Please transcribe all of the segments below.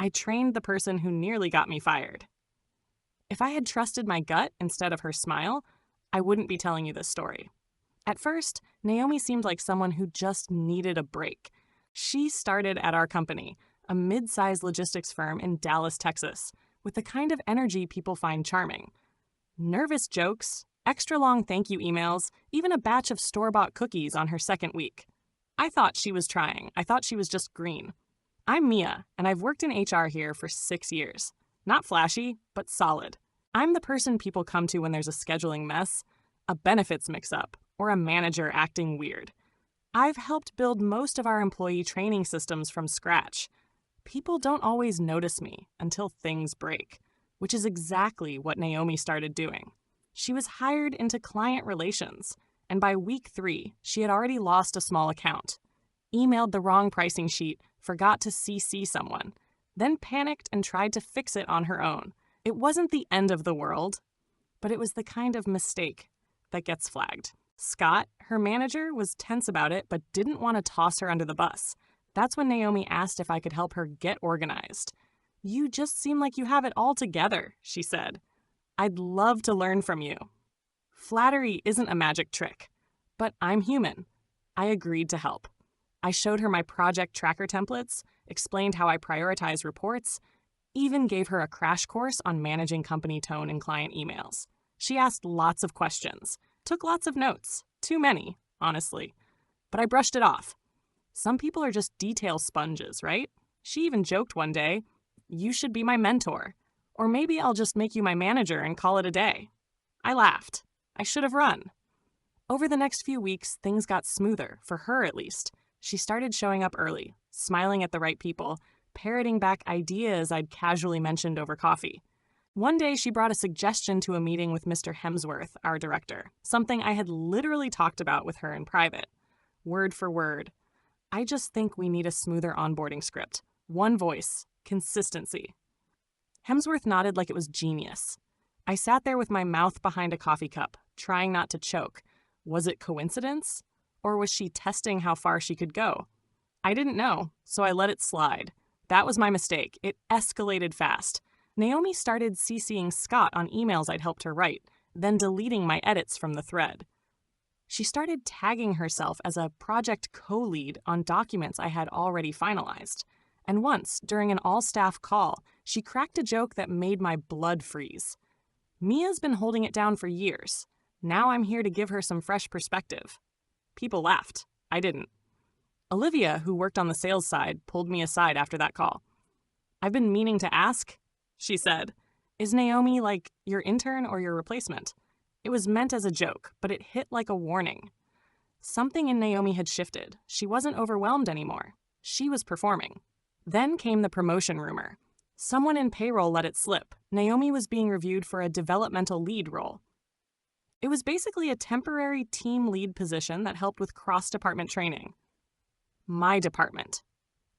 I trained the person who nearly got me fired. If I had trusted my gut instead of her smile, I wouldn't be telling you this story. At first, Naomi seemed like someone who just needed a break. She started at our company, a mid-sized logistics firm in Dallas, Texas, with the kind of energy people find charming. Nervous jokes, extra long thank you emails, even a batch of store-bought cookies on her second week. I thought she was trying. I thought she was just green. I'm Mia, and I've worked in HR here for 6 years. Not flashy, but solid. I'm the person people come to when there's a scheduling mess, a benefits mix-up, or a manager acting weird. I've helped build most of our employee training systems from scratch. People don't always notice me until things break, which is exactly what Naomi started doing. She was hired into client relations, and by week 3, she had already lost a small account, emailed the wrong pricing sheet, forgot to CC someone, then panicked and tried to fix it on her own. It wasn't the end of the world, but it was the kind of mistake that gets flagged. Scott, her manager, was tense about it but didn't want to toss her under the bus. That's when Naomi asked if I could help her get organized. "You just seem like you have it all together," she said. "I'd love to learn from you." Flattery isn't a magic trick, but I'm human. I agreed to help. I showed her my project tracker templates, explained how I prioritize reports, even gave her a crash course on managing company tone in client emails. She asked lots of questions, took lots of notes, too many, honestly, but I brushed it off. Some people are just detail sponges, right? She even joked one day, "You should be my mentor, or maybe I'll just make you my manager and call it a day." I laughed. I should have run. Over the next few weeks, things got smoother, for her at least. She started showing up early, smiling at the right people, parroting back ideas I'd casually mentioned over coffee. One day, she brought a suggestion to a meeting with Mr. Hemsworth, our director, something I had literally talked about with her in private. Word for word. "I just think we need a smoother onboarding script. One voice. Consistency." Hemsworth nodded like it was genius. I sat there with my mouth behind a coffee cup, trying not to choke. Was it coincidence? Or was she testing how far she could go? I didn't know, so I let it slide. That was my mistake. It escalated fast. Naomi started CCing Scott on emails I'd helped her write, then deleting my edits from the thread. She started tagging herself as a project co-lead on documents I had already finalized. And once, during an all-staff call, she cracked a joke that made my blood freeze. Mia's been holding it down for years. Now I'm here to give her some fresh perspective. People laughed. I didn't. Olivia, who worked on the sales side, pulled me aside after that call. "I've been meaning to ask," she said. "Is Naomi like your intern or your replacement?" It was meant as a joke, but it hit like a warning. Something in Naomi had shifted. She wasn't overwhelmed anymore. She was performing. Then came the promotion rumor. Someone in payroll let it slip. Naomi was being reviewed for a developmental lead role. It was basically a temporary team lead position that helped with cross-department training. My department.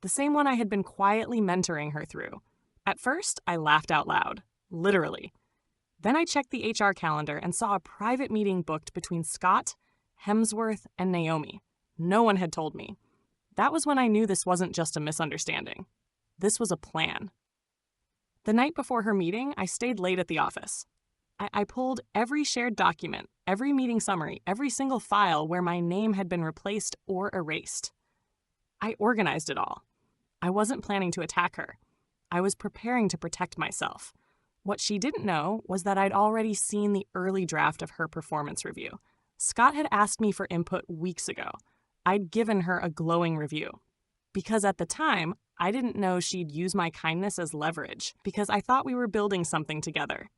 The same one I had been quietly mentoring her through. At first, I laughed out loud. Literally. Then I checked the HR calendar and saw a private meeting booked between Scott, Hemsworth, and Naomi. No one had told me. That was when I knew this wasn't just a misunderstanding. This was a plan. The night before her meeting, I stayed late at the office. I pulled every shared document, every meeting summary, every single file where my name had been replaced or erased. I organized it all. I wasn't planning to attack her. I was preparing to protect myself. What she didn't know was that I'd already seen the early draft of her performance review. Scott had asked me for input weeks ago. I'd given her a glowing review. Because at the time, I didn't know she'd use my kindness as leverage, because I thought we were building something together.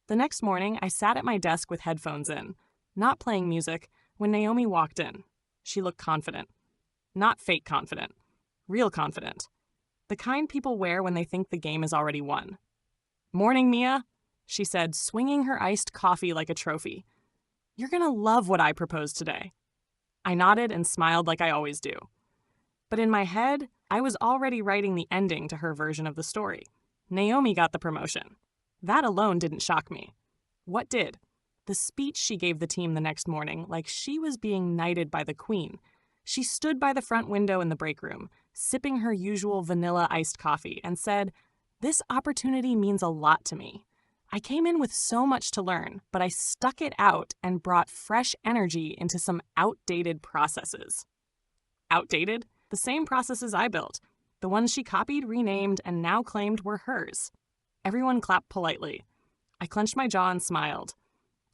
The next morning, I sat at my desk with headphones in, not playing music, when Naomi walked in. She looked confident. Not fake confident. Real confident. The kind people wear when they think the game is already won. "Morning, Mia," she said, swinging her iced coffee like a trophy. "You're gonna love what I proposed today." I nodded and smiled like I always do. But in my head, I was already writing the ending to her version of the story. Naomi got the promotion. That alone didn't shock me. What did? The speech she gave the team the next morning, like she was being knighted by the queen. She stood by the front window in the break room, sipping her usual vanilla iced coffee, and said, "This opportunity means a lot to me. I came in with so much to learn, but I stuck it out and brought fresh energy into some outdated processes." Outdated? The same processes I built. The ones she copied, renamed, and now claimed were hers. Everyone clapped politely. I clenched my jaw and smiled.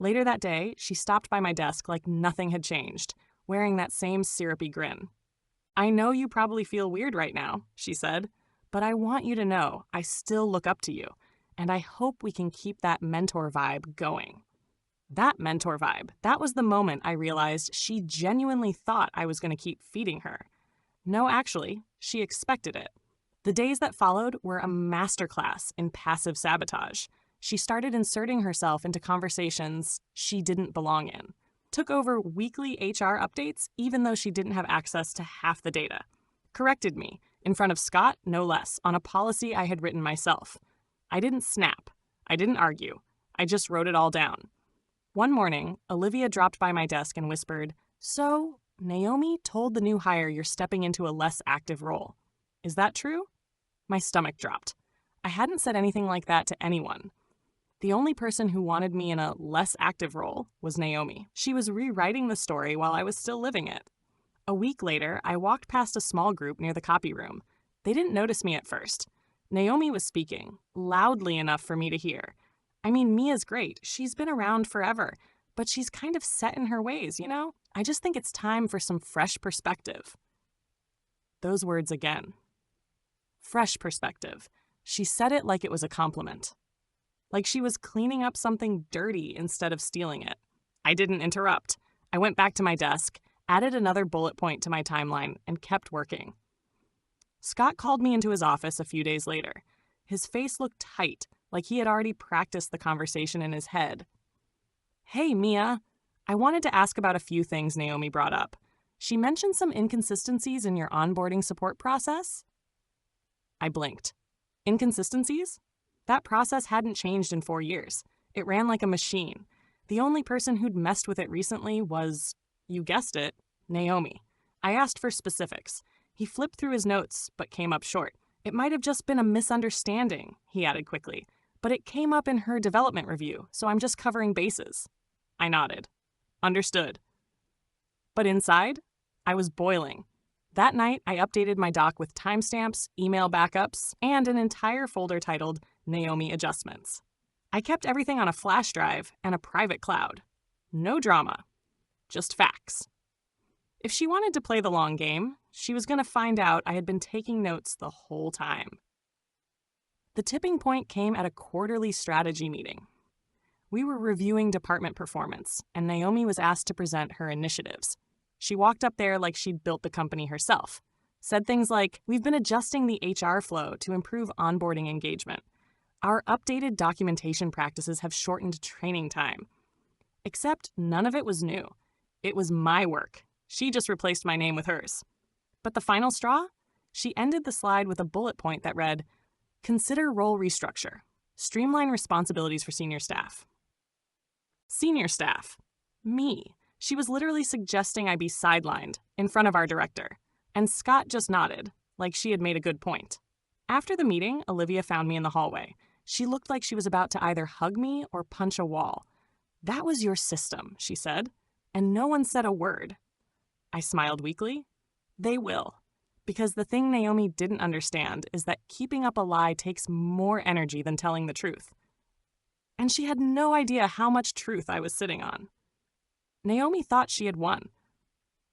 Later that day, she stopped by my desk like nothing had changed, wearing that same syrupy grin. "I know you probably feel weird right now," she said, "but I want you to know I still look up to you, and I hope we can keep that mentor vibe going." That mentor vibe, that was the moment I realized she genuinely thought I was going to keep feeding her. No, actually, she expected it. The days that followed were a masterclass in passive sabotage. She started inserting herself into conversations she didn't belong in. Took over weekly HR updates even though she didn't have access to half the data. Corrected me, in front of Scott, no less, on a policy I had written myself. I didn't snap. I didn't argue. I just wrote it all down. One morning, Olivia dropped by my desk and whispered, "So, Naomi told the new hire you're stepping into a less active role. Is that true?" My stomach dropped. I hadn't said anything like that to anyone. The only person who wanted me in a less active role was Naomi. She was rewriting the story while I was still living it. A week later, I walked past a small group near the copy room. They didn't notice me at first. Naomi was speaking, loudly enough for me to hear. I mean, Mia's great. She's been around forever, but she's kind of set in her ways, you know? I just think it's time for some fresh perspective. Those words again. Fresh perspective. She said it like it was a compliment. Like she was cleaning up something dirty instead of stealing it. I didn't interrupt. I went back to my desk, added another bullet point to my timeline, and kept working. Scott called me into his office a few days later. His face looked tight, like he had already practiced the conversation in his head. "Hey, Mia. I wanted to ask about a few things Naomi brought up. She mentioned some inconsistencies in your onboarding support process." I blinked. Inconsistencies? That process hadn't changed in 4 years. It ran like a machine. The only person who'd messed with it recently was, you guessed it, Naomi. I asked for specifics. He flipped through his notes, but came up short. "It might have just been a misunderstanding," he added quickly, "but it came up in her development review, so I'm just covering bases." I nodded. Understood. But inside, I was boiling. That night, I updated my doc with timestamps, email backups, and an entire folder titled Naomi Adjustments. I kept everything on a flash drive and a private cloud. No drama. Just facts. If she wanted to play the long game, she was going to find out I had been taking notes the whole time. The tipping point came at a quarterly strategy meeting. We were reviewing department performance, and Naomi was asked to present her initiatives. She walked up there like she'd built the company herself. Said things like, "We've been adjusting the HR flow to improve onboarding engagement. Our updated documentation practices have shortened training time." Except none of it was new. It was my work. She just replaced my name with hers. But the final straw? She ended the slide with a bullet point that read, "Consider role restructure. Streamline responsibilities for senior staff." Senior staff. Me. She was literally suggesting I be sidelined in front of our director. And Scott just nodded, like she had made a good point. After the meeting, Olivia found me in the hallway. She looked like she was about to either hug me or punch a wall. "That was your system," she said, and no one said a word. I smiled weakly. They will. Because the thing Naomi didn't understand is that keeping up a lie takes more energy than telling the truth. And she had no idea how much truth I was sitting on. Naomi thought she had won.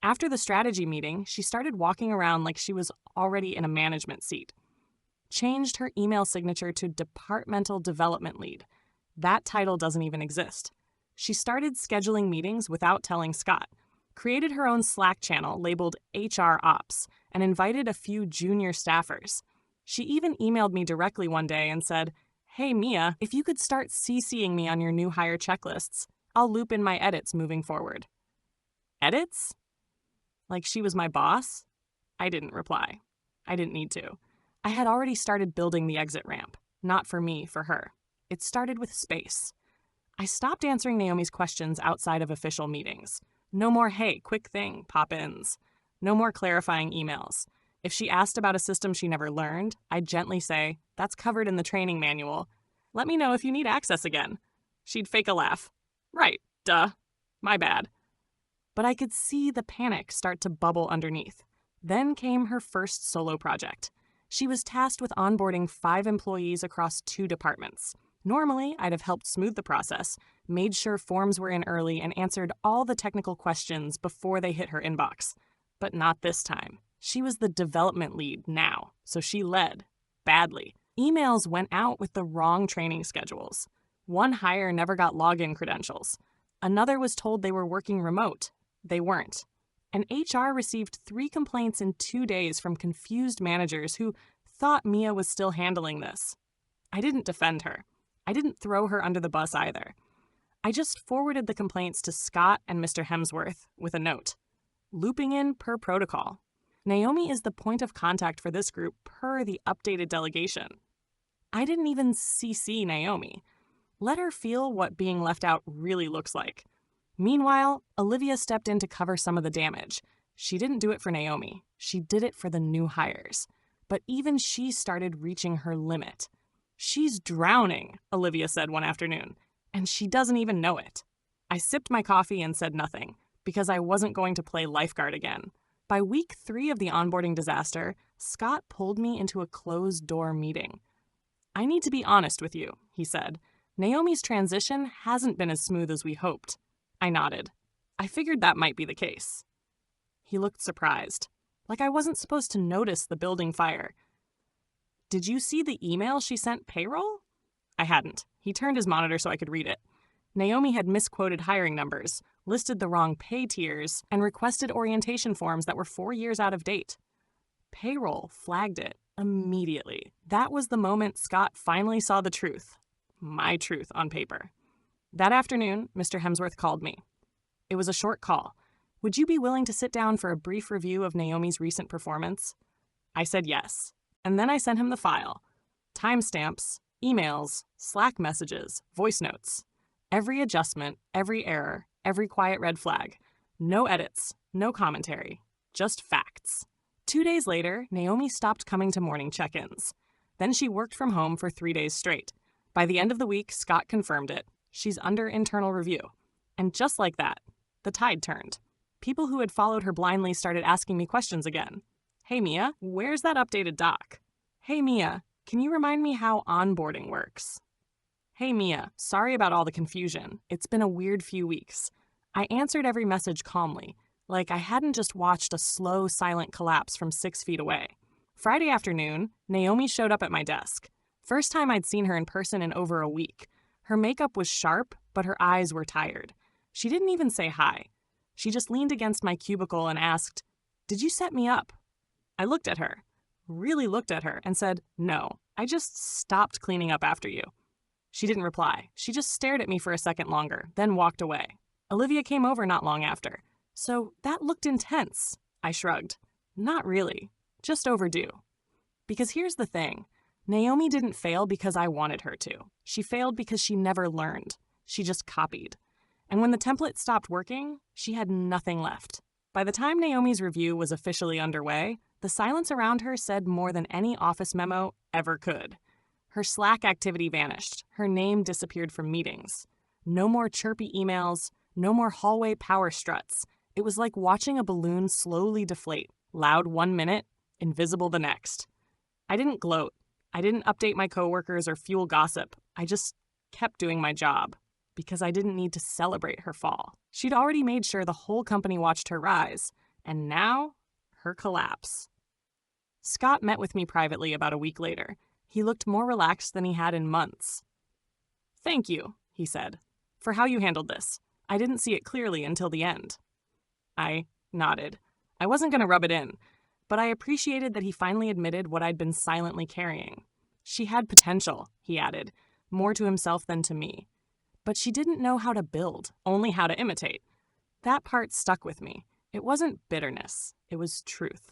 After the strategy meeting, she started walking around like she was already in a management seat. Changed her email signature to Departmental Development Lead. That title doesn't even exist. She started scheduling meetings without telling Scott, created her own Slack channel labeled HR Ops, and invited a few junior staffers. She even emailed me directly one day and said, "Hey Mia, if you could start CCing me on your new hire checklists, I'll loop in my edits moving forward." Edits? Like she was my boss? I didn't reply. I didn't need to. I had already started building the exit ramp. Not for me, for her. It started with space. I stopped answering Naomi's questions outside of official meetings. No more, "Hey, quick thing," pop-ins. No more clarifying emails. If she asked about a system she never learned, I'd gently say, "That's covered in the training manual. Let me know if you need access again." She'd fake a laugh. "Right, duh. My bad." But I could see the panic start to bubble underneath. Then came her first solo project. She was tasked with onboarding 5 employees across 2 departments. Normally, I'd have helped smooth the process, made sure forms were in early, and answered all the technical questions before they hit her inbox. But not this time. She was the development lead now, so she led. Badly. Emails went out with the wrong training schedules. One hire never got login credentials. Another was told they were working remote. They weren't. And HR received 3 complaints in 2 days from confused managers who thought Mia was still handling this. I didn't defend her. I didn't throw her under the bus either. I just forwarded the complaints to Scott and Mr. Hemsworth with a note. Looping in per protocol. Naomi is the point of contact for this group per the updated delegation. I didn't even CC Naomi. Let her feel what being left out really looks like. Meanwhile, Olivia stepped in to cover some of the damage. She didn't do it for Naomi. She did it for the new hires. But even she started reaching her limit. "She's drowning," Olivia said one afternoon, and she doesn't even know it. I sipped my coffee and said nothing, because I wasn't going to play lifeguard again. By week 3 of the onboarding disaster, Scott pulled me into a closed-door meeting. "I need to be honest with you," he said. "Naomi's transition hasn't been as smooth as we hoped." I nodded. I figured that might be the case. He looked surprised, like I wasn't supposed to notice the building fire. "Did you see the email she sent payroll?" I hadn't. He turned his monitor so I could read it. Naomi had misquoted hiring numbers, listed the wrong pay tiers, and requested orientation forms that were 4 years out of date. Payroll flagged it immediately. That was the moment Scott finally saw the truth. My truth on paper. That afternoon, Mr. Hemsworth called me. It was a short call. "Would you be willing to sit down for a brief review of Naomi's recent performance?" I said yes, and then I sent him the file. Timestamps, emails, Slack messages, voice notes. Every adjustment, every error, every quiet red flag. No edits, no commentary, just facts. 2 days later, Naomi stopped coming to morning check-ins. Then she worked from home for 3 days straight. By the end of the week, Scott confirmed it. She's under internal review. And just like that, the tide turned. People who had followed her blindly started asking me questions again. "Hey Mia, where's that updated doc?" "Hey Mia, can you remind me how onboarding works?" "Hey Mia, sorry about all the confusion. It's been a weird few weeks." I answered every message calmly, like I hadn't just watched a slow, silent collapse from 6 feet away. Friday afternoon, Naomi showed up at my desk. First time I'd seen her in person in over a week. Her makeup was sharp, but her eyes were tired. She didn't even say hi. She just leaned against my cubicle and asked, "Did you set me up?" I looked at her, really looked at her, and said, "No, I just stopped cleaning up after you." She didn't reply. She just stared at me for a second longer, then walked away. Olivia came over not long after. "So that looked intense." I shrugged. "Not really, just overdue." Because here's the thing. Naomi didn't fail because I wanted her to. She failed because she never learned. She just copied. And when the template stopped working, she had nothing left. By the time Naomi's review was officially underway, the silence around her said more than any office memo ever could. Her Slack activity vanished. Her name disappeared from meetings. No more chirpy emails, no more hallway power struts. It was like watching a balloon slowly deflate, loud 1 minute, invisible the next. I didn't gloat. I didn't update my coworkers or fuel gossip. I just kept doing my job because I didn't need to celebrate her fall. She'd already made sure the whole company watched her rise, and now, her collapse. Scott met with me privately about a week later. He looked more relaxed than he had in months. "Thank you," he said, "for how you handled this. I didn't see it clearly until the end." I nodded. I wasn't going to rub it in, but I appreciated that he finally admitted what I'd been silently carrying. She had potential, he added, more to himself than to me. But she didn't know how to build, only how to imitate. That part stuck with me. It wasn't bitterness, it was truth.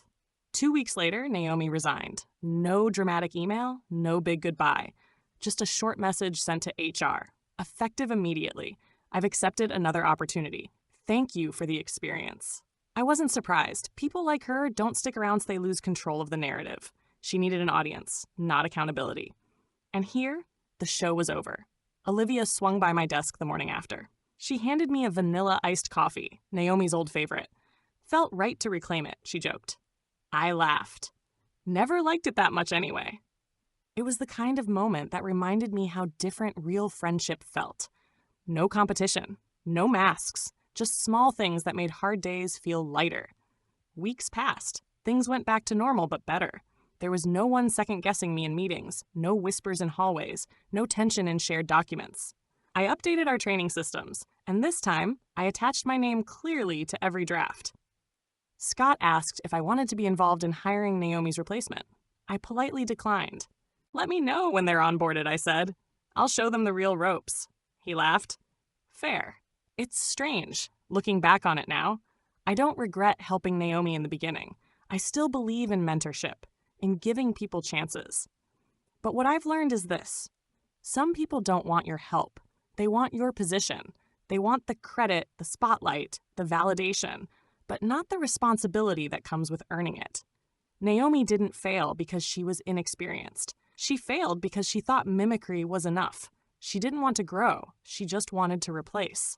2 weeks later, Naomi resigned. No dramatic email, no big goodbye. Just a short message sent to HR. Effective immediately. "I've accepted another opportunity. Thank you for the experience." I wasn't surprised. People like her don't stick around so they lose control of the narrative. She needed an audience, not accountability. And here, the show was over. Olivia swung by my desk the morning after. She handed me a vanilla iced coffee, Naomi's old favorite. Felt right to reclaim it, she joked. I laughed. Never liked it that much anyway. It was the kind of moment that reminded me how different real friendship felt. No competition, no masks, just small things that made hard days feel lighter. Weeks passed. Things went back to normal, but better. There was no one second-guessing me in meetings, no whispers in hallways, no tension in shared documents. I updated our training systems, and this time, I attached my name clearly to every draft. Scott asked if I wanted to be involved in hiring Naomi's replacement. I politely declined. Let me know when they're onboarded, I said. I'll show them the real ropes. He laughed. Fair. It's strange, looking back on it now. I don't regret helping Naomi in the beginning. I still believe in mentorship, in giving people chances. But what I've learned is this. Some people don't want your help. They want your position. They want the credit, the spotlight, the validation, but not the responsibility that comes with earning it. Naomi didn't fail because she was inexperienced. She failed because she thought mimicry was enough. She didn't want to grow. She just wanted to replace.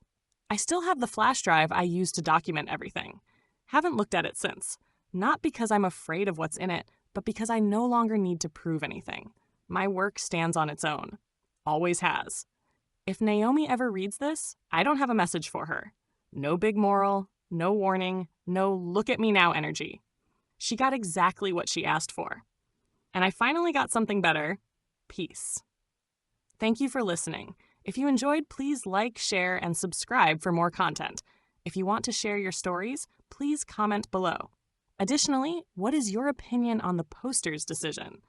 I still have the flash drive I used to document everything. Haven't looked at it since. Not because I'm afraid of what's in it, but because I no longer need to prove anything. My work stands on its own. Always has. If Naomi ever reads this, I don't have a message for her. No big moral, no warning, no look at me now energy. She got exactly what she asked for. And I finally got something better. Peace. Thank you for listening. If you enjoyed, please like, share, and subscribe for more content. If you want to share your stories, please comment below. Additionally, what is your opinion on the poster's decision?